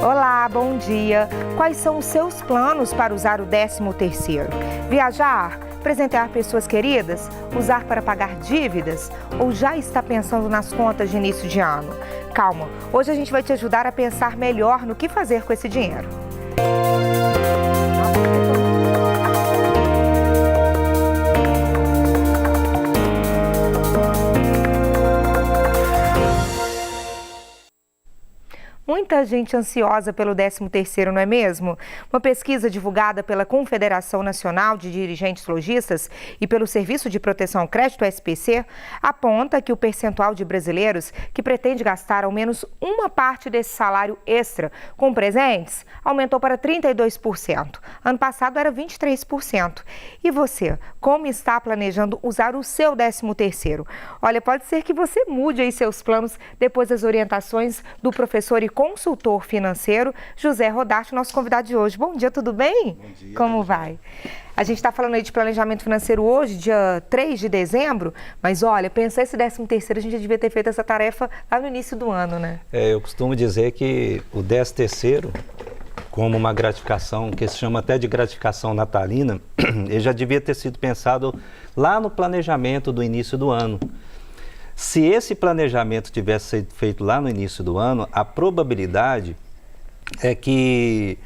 Olá, bom dia. Quais são os seus planos para usar o 13º? Viajar? Presentear pessoas queridas? Usar para pagar dívidas? Ou já está pensando nas contas de início de ano? Calma, hoje a gente vai te ajudar a pensar melhor no que fazer com esse dinheiro. Muita gente ansiosa pelo 13º, não é mesmo? Uma pesquisa divulgada pela Confederação Nacional de Dirigentes Lojistas e pelo Serviço de Proteção ao Crédito, SPC, aponta que o percentual de brasileiros que pretende gastar ao menos uma parte desse salário extra com presentes aumentou para 32%. Ano passado era 23%. E você, como está planejando usar o seu 13º? Olha, pode ser que você mude aí seus planos depois das orientações do professor e consultor financeiro José Rodarte, nosso convidado de hoje. Bom dia, tudo bem? Bom dia. Como vai? A gente está falando aí de planejamento financeiro hoje, dia 3 de dezembro, mas olha, pensar esse 13º, a gente já devia ter feito essa tarefa lá no início do ano, né? Eu costumo dizer que o 13º, como uma gratificação, que se chama até de gratificação natalina, ele já devia ter sido pensado lá no planejamento do início do ano. Se esse planejamento tivesse sido feito lá no início do ano, a probabilidade é que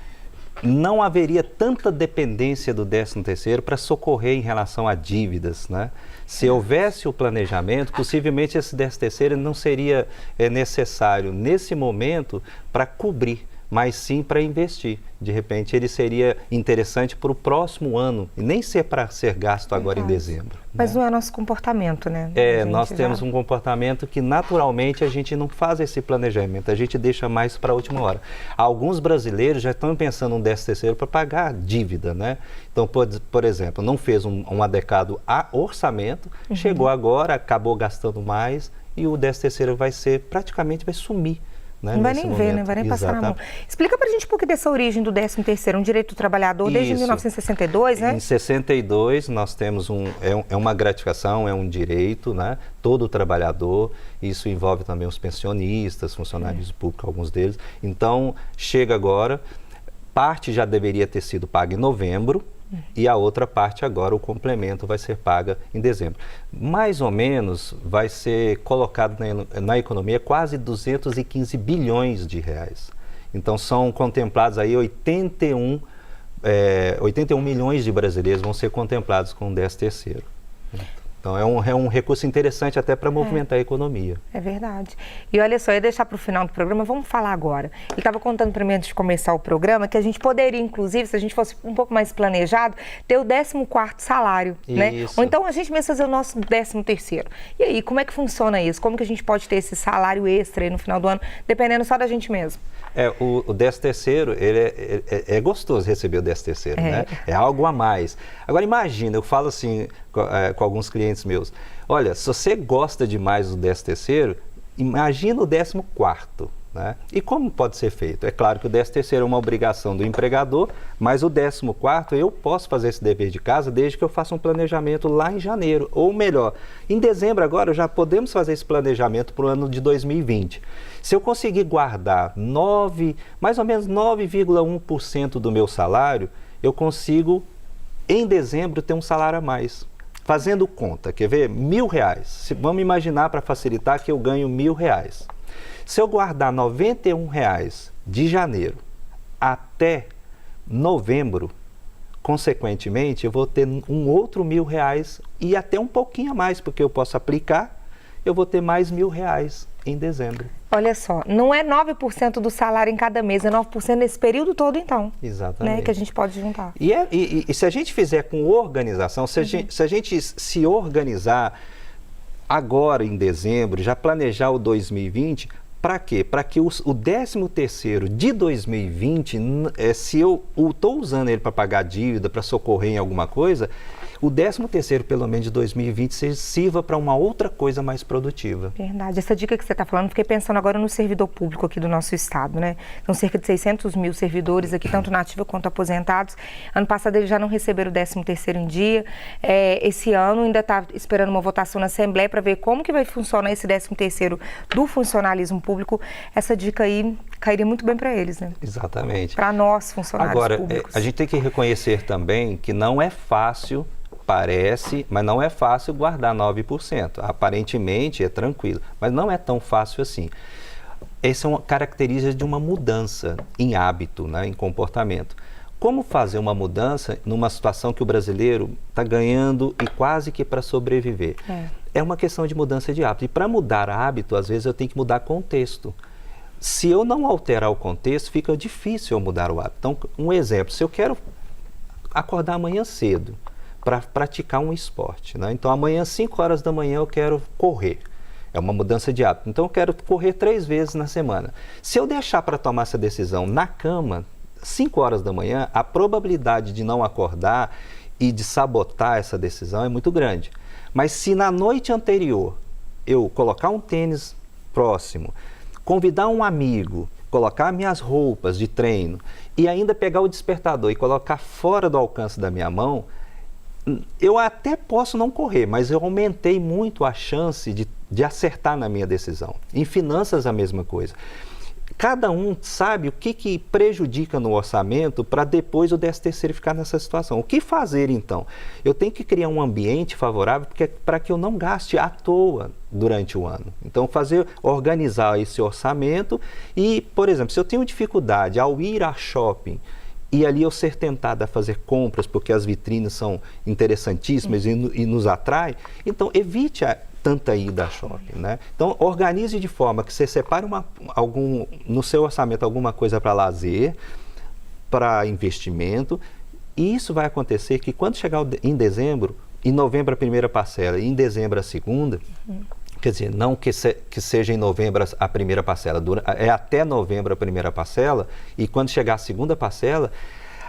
não haveria tanta dependência do 13º para socorrer em relação a dívidas, né? Se houvesse o planejamento, possivelmente esse 13º não seria necessário nesse momento para cobrir, mas sim para investir. De repente, ele seria interessante para o próximo ano, e nem ser para ser gasto agora em dezembro. Mas não é nosso comportamento, né? Nós temos um comportamento que naturalmente a gente não faz esse planejamento, a gente deixa mais para a última hora. Alguns brasileiros já estão pensando no 13º para pagar a dívida, né? Então, por exemplo, não fez um adequado orçamento, chegou agora, acabou gastando mais e o 13º vai sumir. Né, não vai nem ver, não vai nem passar na mão. Explica pra gente um pouco dessa origem do 13º, um direito do trabalhador desde 1962, né? Em 62 nós temos uma gratificação, é um direito, né? Todo trabalhador, isso envolve também os pensionistas, funcionários públicos, alguns deles. Então, chega agora, parte já deveria ter sido paga em novembro, e a outra parte agora, o complemento, vai ser paga em dezembro. Mais ou menos vai ser colocado na economia quase 215 bilhões de reais. Então são contemplados aí 81 milhões de brasileiros vão ser contemplados com o 13º. Então é um recurso interessante até para movimentar a economia. É verdade. E olha só, eu ia deixar para o final do programa, vamos falar agora. Ele estava contando para mim antes de começar o programa que a gente poderia, inclusive, se a gente fosse um pouco mais planejado, ter o 14º salário, né? Ou então a gente mesmo fazer o nosso 13º. E aí, como é que funciona isso? Como que a gente pode ter esse salário extra aí no final do ano, dependendo só da gente mesmo? O 13º, é gostoso receber o 13º, né? É algo a mais. Agora imagina, eu falo assim com alguns clientes meus, olha, se você gosta demais do 13º, imagina o 14º, né? E como pode ser feito? É claro que o 13º é uma obrigação do empregador, mas o 14º eu posso fazer esse dever de casa desde que eu faça um planejamento lá em janeiro, ou melhor, em dezembro agora já podemos fazer esse planejamento para o ano de 2020. Se eu conseguir guardar mais ou menos 9,1% do meu salário, eu consigo, em dezembro, ter um salário a mais. Fazendo conta, quer ver? R$1.000. Vamos imaginar, para facilitar, que eu ganho R$1.000. Se eu guardar R$91 de janeiro até novembro, consequentemente, eu vou ter um outro R$1.000 e até um pouquinho a mais, porque eu posso aplicar, eu vou ter mais R$1.000 em dezembro. Olha só, não é 9% do salário em cada mês, é 9% nesse período todo, então. Exatamente. Né, que a gente pode juntar. E se a gente fizer com organização, se a gente se organizar agora em dezembro, já planejar o 2020, para quê? Para que o 13º de 2020, se eu estou usando ele para pagar dívida, para socorrer em alguma coisa, o 13º, pelo menos de 2020, sirva para uma outra coisa mais produtiva. Verdade. Essa dica que você está falando, fiquei pensando agora no servidor público aqui do nosso estado, né? São cerca de 600 mil servidores aqui, tanto na ativa quanto aposentados. Ano passado eles já não receberam o 13º em dia. Esse ano ainda está esperando uma votação na Assembleia para ver como que vai funcionar esse 13º do funcionalismo público. Essa dica aí cairia muito bem para eles, né? Exatamente. Para nós, funcionários públicos. Agora, a gente tem que reconhecer também que não é fácil, parece, mas não é fácil guardar 9%. Aparentemente é tranquilo, mas não é tão fácil assim. Essa é uma característica de uma mudança em hábito, né, em comportamento. Como fazer uma mudança numa situação que o brasileiro está ganhando e quase que para sobreviver? É uma questão de mudança de hábito. E para mudar hábito, às vezes eu tenho que mudar contexto. Se eu não alterar o contexto, fica difícil eu mudar o hábito. Então, um exemplo, se eu quero acordar amanhã cedo para praticar um esporte, né? Então, amanhã, 5 horas da manhã, eu quero correr. É uma mudança de hábito. Então, eu quero correr 3 vezes na semana. Se eu deixar para tomar essa decisão na cama, 5 horas da manhã, a probabilidade de não acordar e de sabotar essa decisão é muito grande. Mas se na noite anterior eu colocar um tênis próximo, convidar um amigo, colocar minhas roupas de treino e ainda pegar o despertador e colocar fora do alcance da minha mão, eu até posso não correr, mas eu aumentei muito a chance de acertar na minha decisão. Em finanças, a mesma coisa. Cada um sabe o que prejudica no orçamento para depois o 13º ficar nessa situação. O que fazer então? Eu tenho que criar um ambiente favorável para que eu não gaste à toa durante o ano. Então, organizar esse orçamento e, por exemplo, se eu tenho dificuldade ao ir a shopping e ali eu ser tentado a fazer compras porque as vitrines são interessantíssimas e nos atrai, então evite tanta ida a shopping, né? Então, organize de forma que você separe no seu orçamento alguma coisa para lazer, para investimento, e isso vai acontecer que quando chegar em dezembro, em novembro a primeira parcela e em dezembro a segunda, quer dizer, não que seja em novembro a primeira parcela, é até novembro a primeira parcela, e quando chegar a segunda parcela,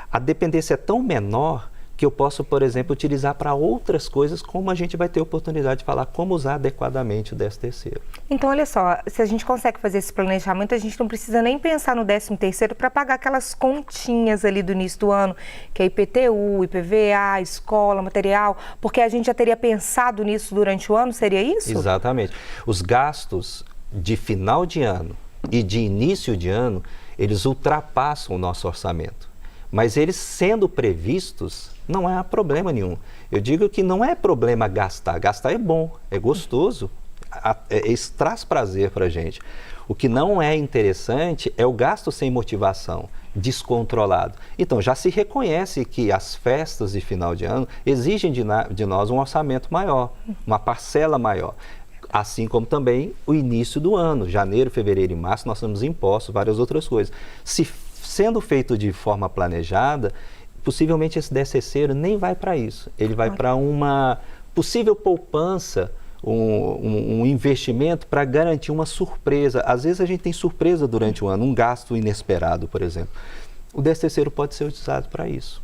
a dependência é tão menor que eu posso, por exemplo, utilizar para outras coisas, como a gente vai ter oportunidade de falar como usar adequadamente o 13º. Então, olha só, se a gente consegue fazer esse planejamento, a gente não precisa nem pensar no 13º para pagar aquelas continhas ali do início do ano, que é IPTU, IPVA, escola, material, porque a gente já teria pensado nisso durante o ano, seria isso? Exatamente. Os gastos de final de ano e de início de ano, eles ultrapassam o nosso orçamento. Mas eles sendo previstos, não há problema nenhum. Eu digo que não é problema gastar. Gastar é bom, é gostoso, isso traz prazer para a gente. O que não é interessante é o gasto sem motivação, descontrolado. Então, já se reconhece que as festas de final de ano exigem de nós um orçamento maior, uma parcela maior. Assim como também o início do ano, janeiro, fevereiro e março, nós temos impostos, várias outras coisas. Se sendo feito de forma planejada, possivelmente esse 13º nem vai para isso. Ele vai para uma possível poupança, um investimento para garantir uma surpresa. Às vezes a gente tem surpresa durante o ano, um gasto inesperado, por exemplo. O 13º pode ser utilizado para isso.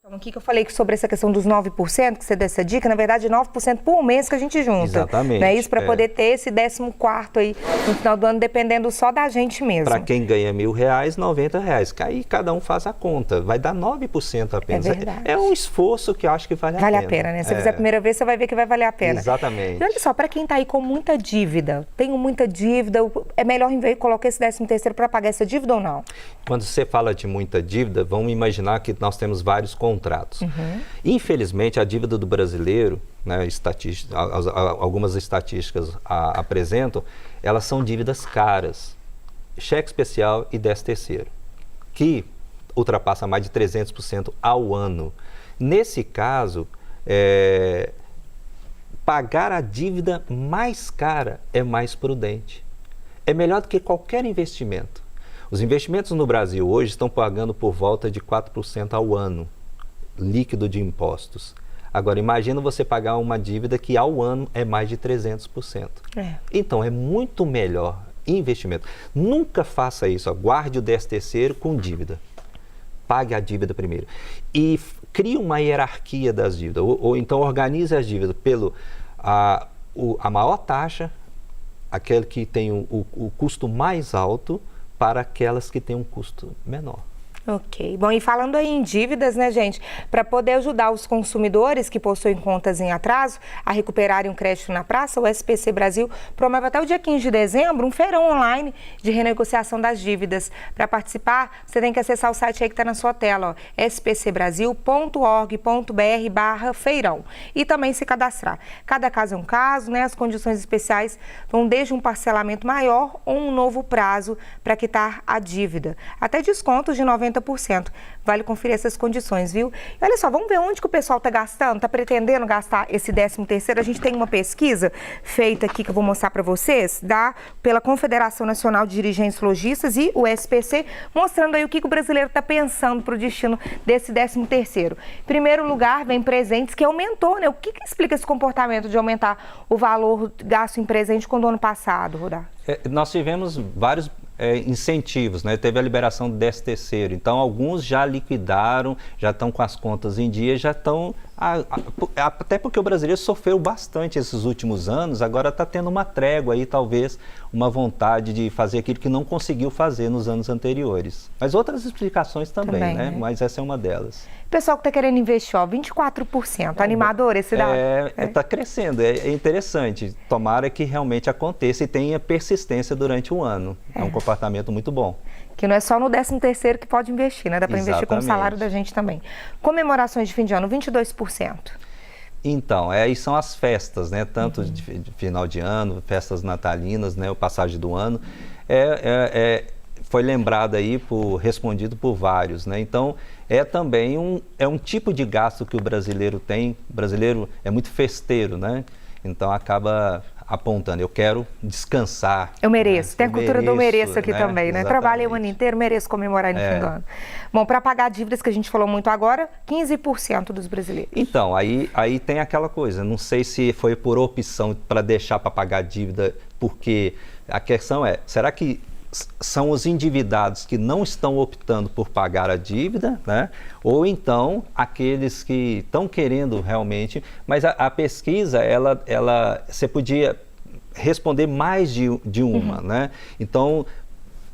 Então, aqui que eu falei sobre essa questão dos 9%, que você deu essa dica, na verdade, 9% por mês que a gente junta. Exatamente. Né? Isso para poder ter esse 14º aí no final do ano, dependendo só da gente mesmo. Para quem ganha R$1.000, R$90. Aí cada um faz a conta. Vai dar 9% apenas. É verdade. É um esforço que eu acho que vale a pena. Vale a pena, né? Se você fizer a primeira vez, você vai ver que vai valer a pena. Exatamente. E olha só, para quem está aí com muita dívida, tenho muita dívida, é melhor colocar esse 13º para pagar essa dívida ou não? Quando você fala de muita dívida, vamos imaginar que nós temos vários contratos. Infelizmente, a dívida do brasileiro, né, algumas estatísticas apresentam, elas são dívidas caras, cheque especial e 13º, que ultrapassa mais de 300% ao ano. Nesse caso, pagar a dívida mais cara é mais prudente. É melhor do que qualquer investimento. Os investimentos no Brasil hoje estão pagando por volta de 4% ao ano, líquido de impostos. Agora, imagina você pagar uma dívida que ao ano é mais de 300%. Então, é muito melhor investimento. Nunca faça isso, guarde o 13º com dívida. Pague a dívida primeiro. E crie uma hierarquia das dívidas, ou então organize as dívidas pelo a maior taxa, aquele que tem o custo mais alto, para aquelas que têm um custo menor. Ok. Bom, e falando aí em dívidas, né, gente? Para poder ajudar os consumidores que possuem contas em atraso a recuperarem um crédito na praça, o SPC Brasil promove até o dia 15 de dezembro um feirão online de renegociação das dívidas. Para participar, você tem que acessar o site aí que está na sua tela, ó, spcbrasil.org.br/feirão, e também se cadastrar. Cada caso é um caso, né? As condições especiais vão desde um parcelamento maior ou um novo prazo para quitar a dívida, até descontos de 90%. Vale conferir essas condições, viu? E olha só, vamos ver onde que o pessoal está gastando, está pretendendo gastar esse 13º. A gente tem uma pesquisa feita aqui que eu vou mostrar para vocês, pela Confederação Nacional de Dirigentes Lojistas e o SPC, mostrando aí o que o brasileiro está pensando para o destino desse 13º. Em primeiro lugar, vem presentes, que aumentou, né? O que explica esse comportamento de aumentar o valor gasto em presente com o ano passado, Rudá? Nós tivemos vários incentivos, né? Teve a liberação do 13º, então alguns já liquidaram, já estão com as contas em dia, já estão, até porque o brasileiro sofreu bastante esses últimos anos, agora está tendo uma trégua aí, talvez uma vontade de fazer aquilo que não conseguiu fazer nos anos anteriores. Mas outras explicações também, né? Mas essa é uma delas. Pessoal que está querendo investir, ó, 24%, animador esse dado? Está crescendo, é interessante. Tomara que realmente aconteça e tenha persistência durante o ano. É um comportamento muito bom. Que não é só no 13º que pode investir, né? Dá para investir com o salário da gente também. Comemorações de fim de ano, 22%. Então, aí são as festas, né? Tanto de final de ano, festas natalinas, né? O passagem do ano. Foi lembrado aí, respondido por vários, né? Então, é também um tipo de gasto que o brasileiro tem. O brasileiro é muito festeiro, né? Então, acaba apontando, eu quero descansar. Eu mereço, tem a cultura do mereço aqui também, né? Trabalhei o ano inteiro, mereço comemorar no fim do ano. Bom, para pagar dívidas que a gente falou muito agora, 15% dos brasileiros. Então, aí tem aquela coisa, não sei se foi por opção para deixar para pagar dívida, porque a questão é, será que são os endividados que não estão optando por pagar a dívida, né? Ou então aqueles que estão querendo realmente, mas a pesquisa, você podia responder mais de uma, né? Então,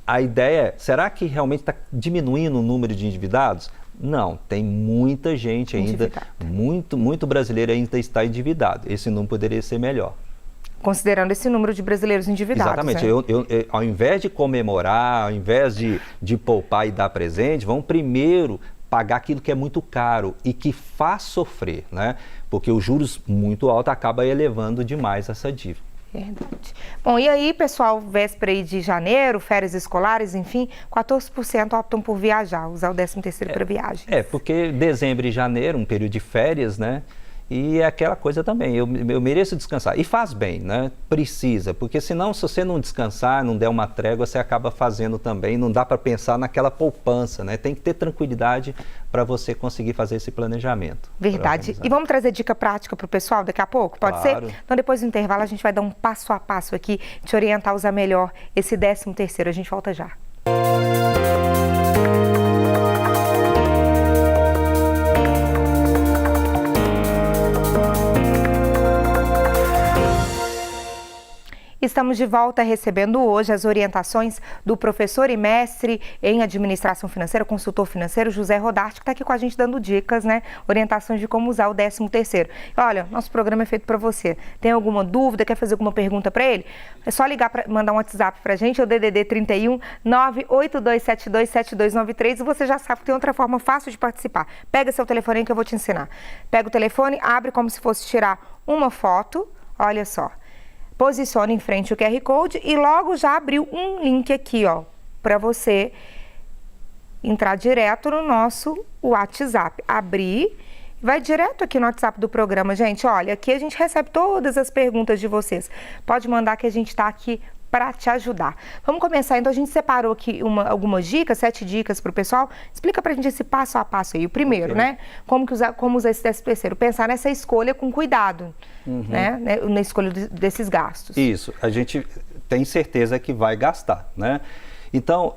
a ideia é, será que realmente está diminuindo o número de endividados? Não, tem muita gente ainda, muito brasileiro ainda está endividado. Esse número poderia ser melhor. Considerando esse número de brasileiros endividados. Exatamente. Né? Eu, ao invés de comemorar, ao invés de poupar e dar presente, vamos primeiro pagar aquilo que é muito caro e que faz sofrer, né? Porque os juros muito altos acabam elevando demais essa dívida. Verdade. Bom, e aí, pessoal, véspera aí de janeiro, férias escolares, enfim, 14% optam por viajar, usar o 13º para viagem. Porque dezembro e janeiro, um período de férias, né? E é aquela coisa também, eu mereço descansar. E faz bem, né? Precisa, porque senão, se você não descansar, não der uma trégua, você acaba fazendo também, não dá para pensar naquela poupança, né? Tem que ter tranquilidade para você conseguir fazer esse planejamento. Verdade. E vamos trazer dica prática para o pessoal daqui a pouco? Pode ser? Então, depois do intervalo, a gente vai dar um passo a passo aqui, te orientar a usar melhor esse 13º. A gente volta já. Estamos de volta recebendo hoje as orientações do professor e mestre em administração financeira, consultor financeiro, José Rodarte, que está aqui com a gente dando dicas, né? Orientações de como usar o 13º. Olha, nosso programa é feito para você. Tem alguma dúvida, quer fazer alguma pergunta para ele? É só ligar, mandar um WhatsApp para a gente, é o DDD 31 982727293, e você já sabe que tem outra forma fácil de participar. Pega seu telefone aí que eu vou te ensinar. Pega o telefone, abre como se fosse tirar uma foto, olha só. Posicione em frente o QR Code e logo já abriu um link aqui, ó, para você entrar direto no nosso WhatsApp. Abrir, vai direto aqui no WhatsApp do programa, gente. Olha, aqui a gente recebe todas as perguntas de vocês. Pode mandar que a gente está aqui para te ajudar. Vamos começar, então a gente separou aqui algumas dicas, 7 dicas para o pessoal. Explica para a gente esse passo a passo aí. O primeiro, né? Como usar esse 13º? Pensar nessa escolha com cuidado, né? Na escolha desses gastos. Isso, a gente tem certeza que vai gastar, né? Então,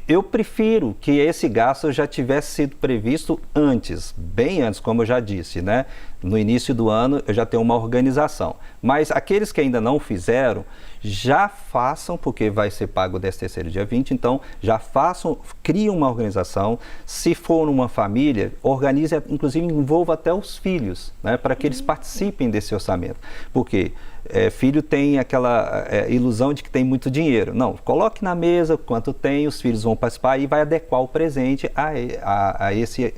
Eu prefiro que esse gasto já tivesse sido previsto antes, bem antes, como eu já disse, né? No início do ano eu já tenho uma organização. Mas aqueles que ainda não fizeram, já façam, porque vai ser pago o 13º dia 20, então já façam, criem uma organização. Se for numa família, organize, inclusive envolva até os filhos, né? Para que eles participem desse orçamento. Porque filho tem aquela ilusão de que tem muito dinheiro. Não, coloque na mesa quanto tem, os filhos vão participar e vai adequar o presente a esse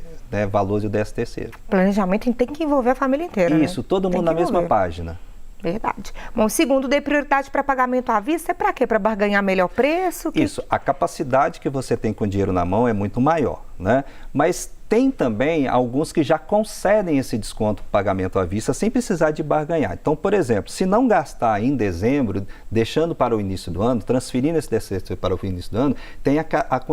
valor do 13º. Planejamento tem que envolver a família inteira, Isso, né? Todo mundo na mesma página. Verdade. Bom, segundo, dê prioridade para pagamento à vista, é para quê? Para barganhar melhor preço? Isso, a capacidade que você tem com dinheiro na mão é muito maior, né? Mas tem também alguns que já concedem esse desconto pagamento à vista sem precisar de barganhar. Então, por exemplo, se não gastar em dezembro, deixando para o início do ano, transferindo esse 13º para o início do ano, tem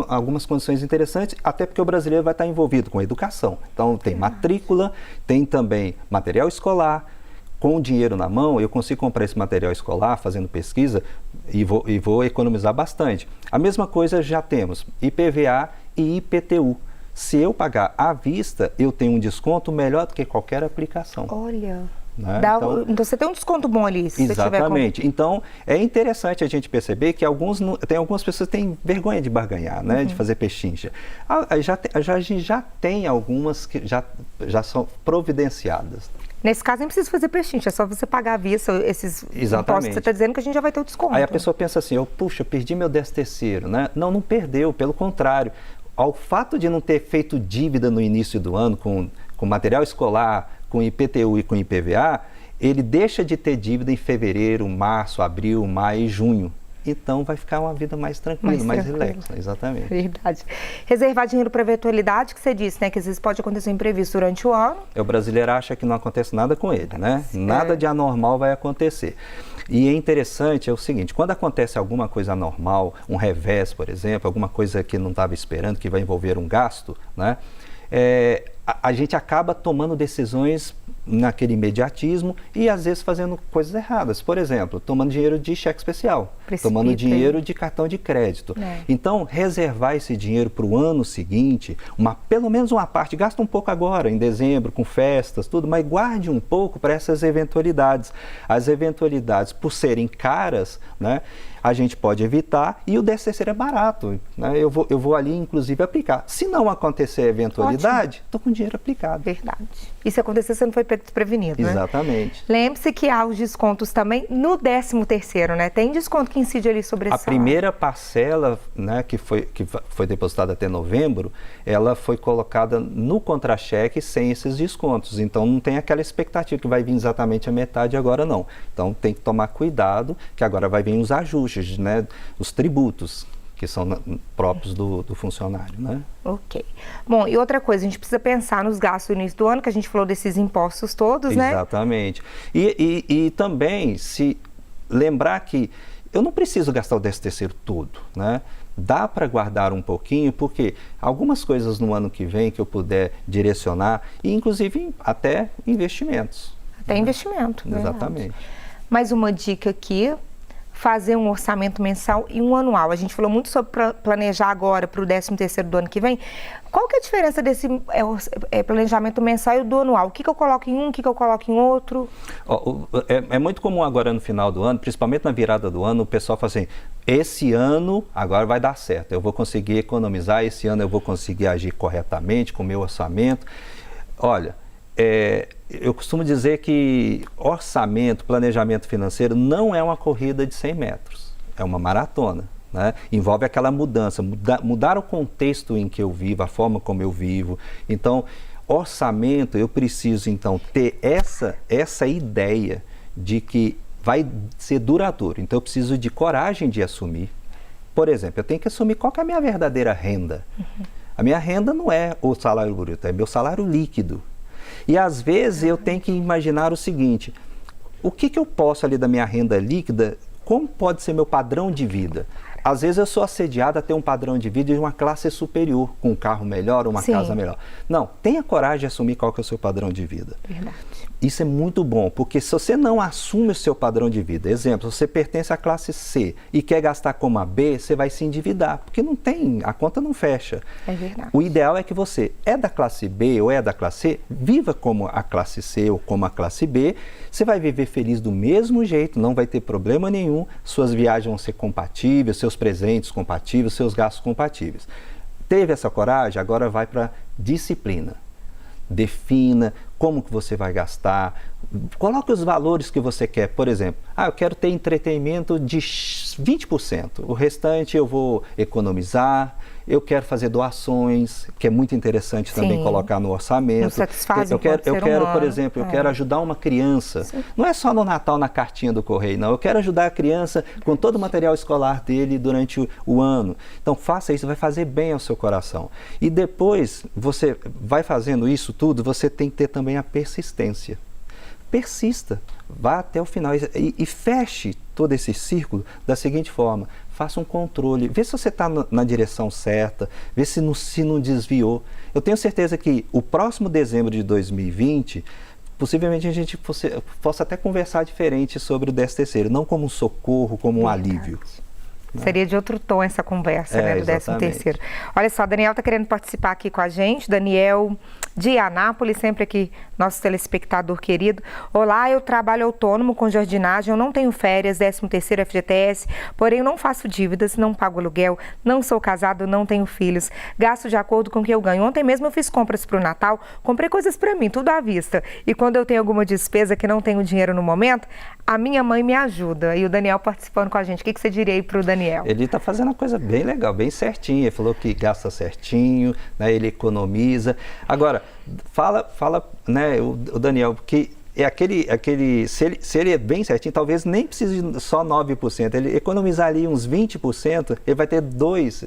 algumas condições interessantes, até porque o brasileiro vai estar envolvido com educação. Então, tem matrícula, tem também material escolar. Com o dinheiro na mão, eu consigo comprar esse material escolar, fazendo pesquisa, e vou economizar bastante. A mesma coisa já temos IPVA e IPTU. Se eu pagar à vista, eu tenho um desconto melhor do que qualquer aplicação. Olha, né? Então você tem um desconto bom ali. Se exatamente. Você tiver Então, é interessante a gente perceber que tem algumas pessoas que têm vergonha de barganhar, né? De fazer pechincha. A gente já tem algumas que já são providenciadas. Nesse caso, nem precisa fazer pechincha, é só você pagar à vista esses impostos que você está dizendo que a gente já vai ter o desconto. Aí a pessoa pensa assim, puxa, perdi meu 13º, né? Não perdeu, pelo contrário. Ao fato de não ter feito dívida no início do ano com material escolar, com IPTU e com IPVA, ele deixa de ter dívida em fevereiro, março, abril, maio e junho. Então vai ficar uma vida mais tranquila, mais relaxa, exatamente. Verdade. Reservar dinheiro para eventualidade, que você disse, né? Que às vezes pode acontecer um imprevisto durante o ano. O brasileiro acha que não acontece nada com ele, né? Nada de anormal vai acontecer. E é interessante, é o seguinte, quando acontece alguma coisa anormal, um revés, por exemplo, alguma coisa que não estava esperando, que vai envolver um gasto, né? A gente acaba tomando decisões naquele imediatismo e às vezes fazendo coisas erradas. Por exemplo, tomando dinheiro de cheque especial, tomando dinheiro de cartão de crédito. Então, reservar esse dinheiro para o ano seguinte, pelo menos uma parte, gasta um pouco agora, em dezembro, com festas, tudo, mas guarde um pouco para essas eventualidades. As eventualidades, por serem caras, né, a gente pode evitar e o 13º é barato, né? Eu vou ali, inclusive, aplicar. Se não acontecer a eventualidade, estou com dinheiro aplicado. Verdade. E se acontecer, você não foi desprevenido, né? Exatamente. Lembre-se que há os descontos também no 13º, né? Tem desconto que incide ali sobre esse salário. A primeira parcela, né, que foi depositada até novembro, ela foi colocada no contra-cheque sem esses descontos. Então, não tem aquela expectativa que vai vir exatamente a metade agora, não. Então, tem que tomar cuidado, que agora vai vir os ajustes, né, os tributos, que são próprios do funcionário, né? Ok. Bom, e outra coisa, a gente precisa pensar nos gastos no início do ano, que a gente falou desses impostos todos, né? Exatamente. E também, se lembrar que eu não preciso gastar o 13º todo, né? Dá para guardar um pouquinho, porque algumas coisas no ano que vem que eu puder direcionar, e inclusive até investimentos. Até investimento, né? Exatamente. Mais uma dica aqui, fazer um orçamento mensal e um anual. A gente falou muito sobre planejar agora para o 13º do ano que vem. Qual que é a diferença desse planejamento mensal e do anual? O que eu coloco em um, o que eu coloco em outro? É muito comum agora no final do ano, principalmente na virada do ano, o pessoal fala assim, esse ano agora vai dar certo, eu vou conseguir economizar, esse ano eu vou conseguir agir corretamente com o meu orçamento. Olha, eu costumo dizer que orçamento, planejamento financeiro não é uma corrida de 100 metros, é uma maratona, né? Envolve aquela mudança, mudar o contexto em que eu vivo, a forma como eu vivo. Então, orçamento, eu preciso então ter essa ideia de que vai ser duradouro. Então, eu preciso de coragem de assumir. Por exemplo, eu tenho que assumir qual que é a minha verdadeira renda. A minha renda não é o salário bruto, é meu salário líquido. E às vezes eu tenho que imaginar o seguinte, o que eu posso ali da minha renda líquida, como pode ser meu padrão de vida? Às vezes eu sou assediado a ter um padrão de vida de uma classe superior, com um carro melhor, uma casa melhor. Não, tenha coragem de assumir qual que é o seu padrão de vida. Verdade. Isso é muito bom, porque se você não assume o seu padrão de vida, exemplo, você pertence à classe C e quer gastar como a B, você vai se endividar, porque não tem, a conta não fecha. É verdade. O ideal é que você é da classe B ou é da classe C, viva como a classe C ou como a classe B, você vai viver feliz do mesmo jeito, não vai ter problema nenhum, suas viagens vão ser compatíveis, seus presentes compatíveis, seus gastos compatíveis. Teve essa coragem? Agora vai para disciplina. Defina como que você vai gastar, coloque os valores que você quer. Por exemplo, eu quero ter entretenimento de 20%, o restante eu vou economizar, eu quero fazer doações, que é muito interessante também colocar no orçamento. Não satisfaz eu quero, humano. Por exemplo, eu quero ajudar uma criança, não é só no Natal, na cartinha do correio, não, eu quero ajudar a criança com todo o material escolar dele durante o ano. Então faça isso, vai fazer bem ao seu coração. E depois, você vai fazendo isso tudo, você tem que ter também a persistência. Persista, vá até o final e feche todo esse círculo da seguinte forma: faça um controle, vê se você está na direção certa, vê se não desviou. Eu tenho certeza que o próximo dezembro de 2020, possivelmente a gente possa até conversar diferente sobre o 13º, não como um socorro, como um alívio. Seria de outro tom essa conversa, né, do 13º. Olha só, Daniel está querendo participar aqui com a gente. Daniel de Anápolis, sempre aqui, nosso telespectador querido. Olá, eu trabalho autônomo com jardinagem, eu não tenho férias, 13º FGTS, porém eu não faço dívidas, não pago aluguel, não sou casado, não tenho filhos, gasto de acordo com o que eu ganho. Ontem mesmo eu fiz compras para o Natal, comprei coisas para mim, tudo à vista. E quando eu tenho alguma despesa que não tenho dinheiro no momento, a minha mãe me ajuda. E o Daniel participando com a gente. O que você diria aí para o Daniel? Ele está fazendo uma coisa bem legal, bem certinho. Ele falou que gasta certinho, né, ele economiza. Agora, fala, né, o Daniel, que é se ele é bem certinho, talvez nem precise de só 9%, ele economizar ali uns 20%, ele vai ter 2,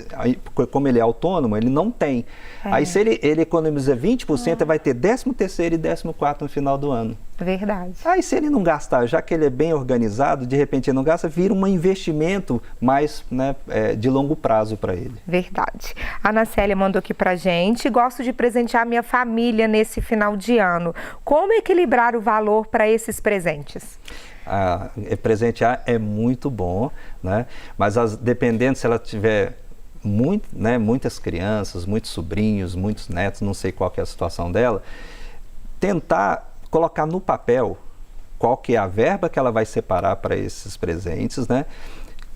como ele é autônomo, ele não tem. Aí se ele economiza 20%, ele vai ter 13º e 14º no final do ano. Verdade. Aí se ele não gastar, já que ele é bem organizado, de repente ele não gasta, vira um investimento mais, né, de longo prazo para ele. Verdade. A Ana Célia mandou aqui pra gente: gosto de presentear minha família nesse final de ano. Como equilibrar o valor para esses presentes? Presentear é muito bom, né? Mas dependendo se ela tiver muitas crianças, muitos sobrinhos, muitos netos, não sei qual que é a situação dela, tentar colocar no papel qual que é a verba que ela vai separar para esses presentes, né?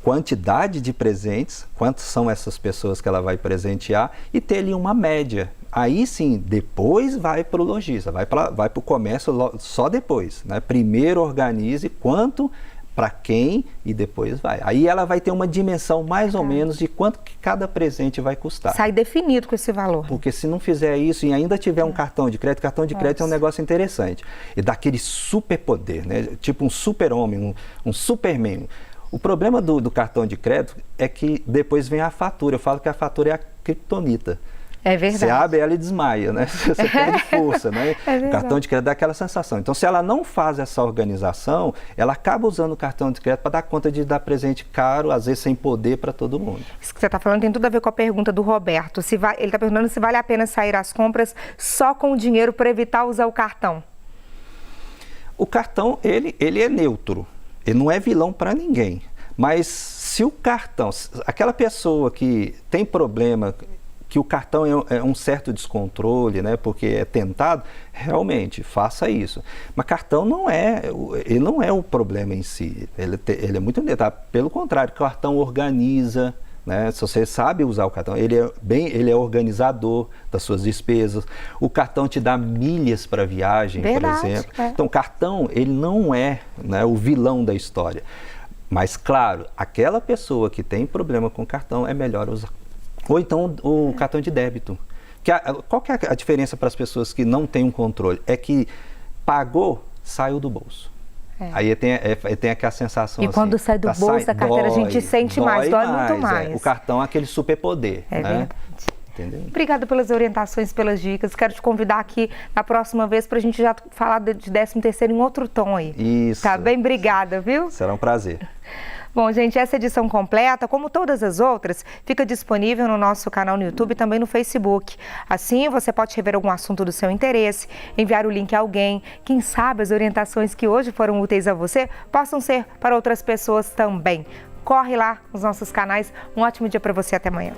Quantidade de presentes, quantas são essas pessoas que ela vai presentear e ter ali uma média. Aí sim, depois vai para o lojista, vai para o comércio só depois, né? Primeiro organize quanto, para quem e depois vai. Aí ela vai ter uma dimensão mais ou menos de quanto que cada presente vai custar. Sai definido com esse valor. Porque se não fizer isso e ainda tiver um cartão de crédito é um negócio interessante. E dá aquele superpoder, né? Tipo um super-homem, um Superman. O problema do cartão de crédito é que depois vem a fatura. Eu falo que a fatura é a criptonita. É verdade. Você abre ela e desmaia, né? Você perde força, né? O cartão de crédito dá aquela sensação. Então, se ela não faz essa organização, ela acaba usando o cartão de crédito para dar conta de dar presente caro, às vezes sem poder, para todo mundo. Isso que você está falando tem tudo a ver com a pergunta do Roberto. Ele está perguntando se vale a pena sair às compras só com o dinheiro para evitar usar o cartão. O cartão, ele é neutro. Ele não é vilão para ninguém. Mas se o cartão, aquela pessoa que tem problema, que o cartão é um certo descontrole, né, porque é tentado, realmente, faça isso. Mas cartão ele não é o problema em si, ele é muito detalhado. Pelo contrário, o cartão organiza, né, se você sabe usar o cartão, ele é organizador das suas despesas. O cartão te dá milhas para viagem, verdade, por exemplo. Então, o cartão, ele não é, né, o vilão da história. Mas, claro, aquela pessoa que tem problema com o cartão é melhor usar. Ou então o cartão de débito. Qual que é a diferença para as pessoas que não têm um controle? É que pagou, saiu do bolso. Aí tem aquela sensação e quando sai do bolso da carteira, a gente sente mais, dói muito mais. O cartão é aquele superpoder. É né? verdade. Entendeu? Obrigada pelas orientações, pelas dicas. Quero te convidar aqui na próxima vez para a gente já falar de 13º em outro tom aí. Isso. Tá bem? Obrigada, viu? Será um prazer. Bom, gente, essa edição completa, como todas as outras, fica disponível no nosso canal no YouTube e também no Facebook. Assim, você pode rever algum assunto do seu interesse, enviar o link a alguém. Quem sabe as orientações que hoje foram úteis a você possam ser para outras pessoas também. Corre lá nos nossos canais. Um ótimo dia para você. Até amanhã.